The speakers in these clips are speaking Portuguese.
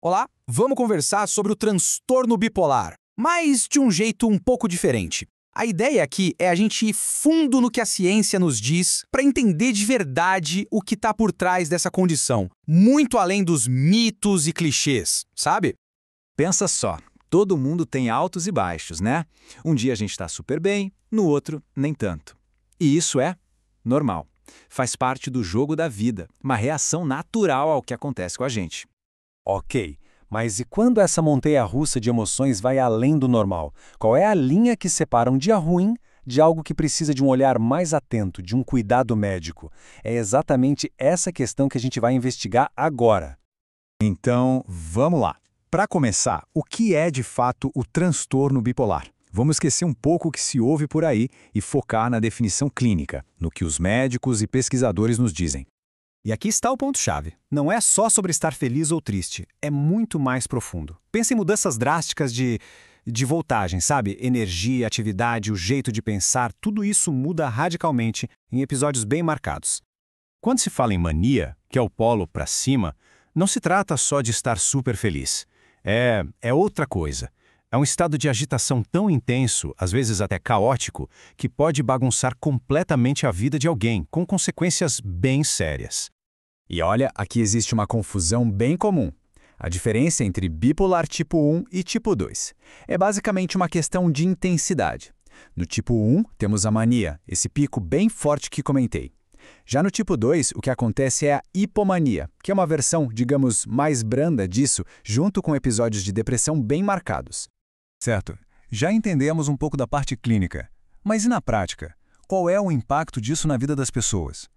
Olá, vamos conversar sobre o transtorno bipolar, mas de um jeito um pouco diferente. A ideia aqui é a gente ir fundo no que a ciência nos diz para entender de verdade o que está por trás dessa condição, muito além dos mitos e clichês, sabe? Pensa só, todo mundo tem altos e baixos, né? Um dia a gente está super bem, no outro, nem tanto. E isso é normal. Faz parte do jogo da vida, uma reação natural ao que acontece com a gente. Ok, mas e quando essa montanha-russa de emoções vai além do normal? Qual é a linha que separa um dia ruim de algo que precisa de um olhar mais atento, de um cuidado médico? É exatamente essa questão que a gente vai investigar agora. Então, vamos lá. Para começar, o que é de fato o transtorno bipolar? Vamos esquecer um pouco o que se ouve por aí e focar na definição clínica, no que os médicos e pesquisadores nos dizem. E aqui está o ponto-chave. Não é só sobre estar feliz ou triste, é muito mais profundo. Pensa em mudanças drásticas de voltagem, sabe? Energia, atividade, o jeito de pensar, tudo isso muda radicalmente em episódios bem marcados. Quando se fala em mania, que é o polo para cima, não se trata só de estar super feliz. É outra coisa. É um estado de agitação tão intenso, às vezes até caótico, que pode bagunçar completamente a vida de alguém, com consequências bem sérias. E olha, aqui existe uma confusão bem comum. A diferença entre bipolar tipo 1 e tipo 2 é basicamente uma questão de intensidade. No tipo 1, temos a mania, esse pico bem forte que comentei. Já no tipo 2, o que acontece é a hipomania, que é uma versão, digamos, mais branda disso, junto com episódios de depressão bem marcados. Certo, já entendemos um pouco da parte clínica. Mas e na prática? Qual é o impacto disso na vida das pessoas?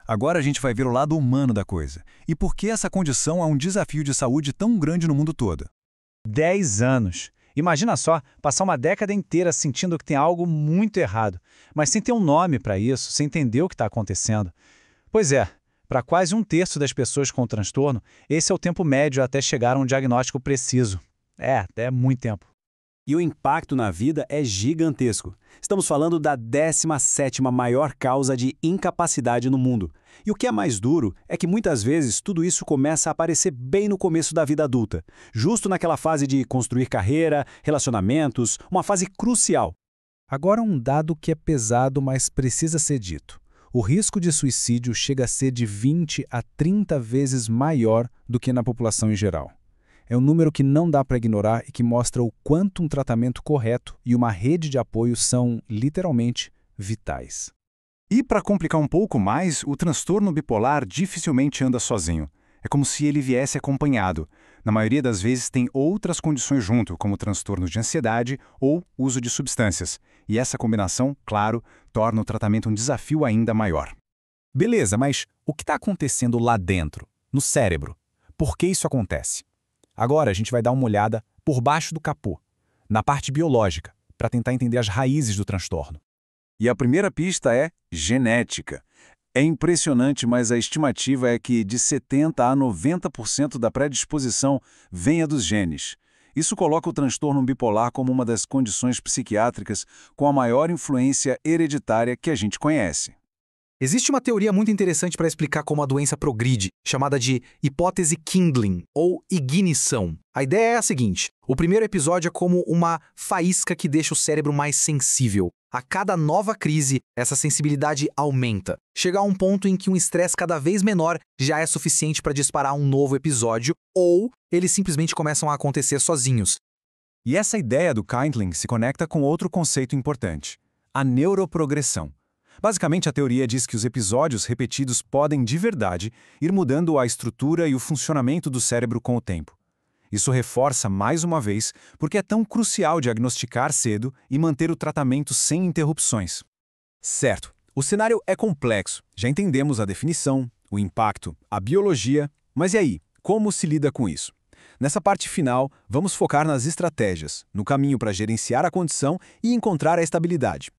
Agora a gente vai ver o lado humano da coisa. E por que essa condição é um desafio de saúde tão grande no mundo todo? 10 anos. Imagina só, passar uma década inteira sentindo que tem algo muito errado, mas sem ter um nome para isso, sem entender o que está acontecendo. Pois é, para quase um terço das pessoas com o transtorno, esse é o tempo médio até chegar a um diagnóstico preciso. É muito tempo. E o impacto na vida é gigantesco. Estamos falando da 17ª maior causa de incapacidade no mundo. E o que é mais duro é que muitas vezes tudo isso começa a aparecer bem no começo da vida adulta, justo naquela fase de construir carreira, relacionamentos, uma fase crucial. Agora um dado que é pesado, mas precisa ser dito. O risco de suicídio chega a ser de 20 a 30 vezes maior do que na população em geral. É um número que não dá para ignorar e que mostra o quanto um tratamento correto e uma rede de apoio são, literalmente, vitais. E para complicar um pouco mais, o transtorno bipolar dificilmente anda sozinho. É como se ele viesse acompanhado. Na maioria das vezes tem outras condições junto, como transtornos de ansiedade ou uso de substâncias. E essa combinação, claro, torna o tratamento um desafio ainda maior. Beleza, mas o que está acontecendo lá dentro, no cérebro? Por que isso acontece? Agora a gente vai dar uma olhada por baixo do capô, na parte biológica, para tentar entender as raízes do transtorno. E a primeira pista é genética. É impressionante, mas a estimativa é que de 70% a 90% da predisposição venha dos genes. Isso coloca o transtorno bipolar como uma das condições psiquiátricas com a maior influência hereditária que a gente conhece. Existe uma teoria muito interessante para explicar como a doença progride, chamada de hipótese Kindling, ou ignição. A ideia é a seguinte: o primeiro episódio é como uma faísca que deixa o cérebro mais sensível. A cada nova crise, essa sensibilidade aumenta. Chega a um ponto em que um estresse cada vez menor já é suficiente para disparar um novo episódio, ou eles simplesmente começam a acontecer sozinhos. E essa ideia do Kindling se conecta com outro conceito importante: a neuroprogressão. Basicamente, a teoria diz que os episódios repetidos podem, de verdade, ir mudando a estrutura e o funcionamento do cérebro com o tempo. Isso reforça, mais uma vez, porque é tão crucial diagnosticar cedo e manter o tratamento sem interrupções. Certo, o cenário é complexo. Já entendemos a definição, o impacto, a biologia, mas e aí, como se lida com isso? Nessa parte final, vamos focar nas estratégias, no caminho para gerenciar a condição e encontrar a estabilidade.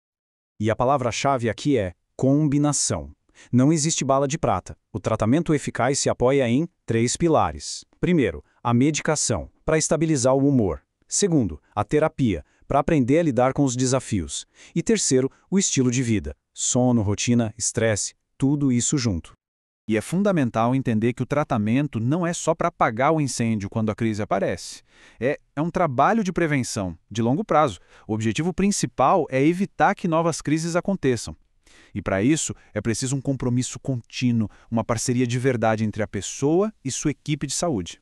E a palavra-chave aqui é combinação. Não existe bala de prata. O tratamento eficaz se apoia em 3 pilares. Primeiro, a medicação, para estabilizar o humor. Segundo, a terapia, para aprender a lidar com os desafios. E terceiro, o estilo de vida. Sono, rotina, estresse, tudo isso junto. E é fundamental entender que o tratamento não é só para apagar o incêndio quando a crise aparece. É um trabalho de prevenção, de longo prazo. O objetivo principal é evitar que novas crises aconteçam. E para isso, é preciso um compromisso contínuo, uma parceria de verdade entre a pessoa e sua equipe de saúde.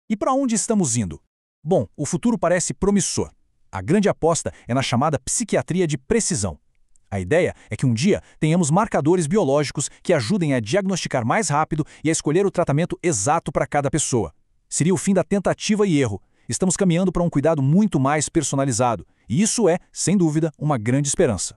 E para onde estamos indo? Bom, o futuro parece promissor. A grande aposta é na chamada psiquiatria de precisão. A ideia é que um dia tenhamos marcadores biológicos que ajudem a diagnosticar mais rápido e a escolher o tratamento exato para cada pessoa. Seria o fim da tentativa e erro. Estamos caminhando para um cuidado muito mais personalizado. E isso é, sem dúvida, uma grande esperança.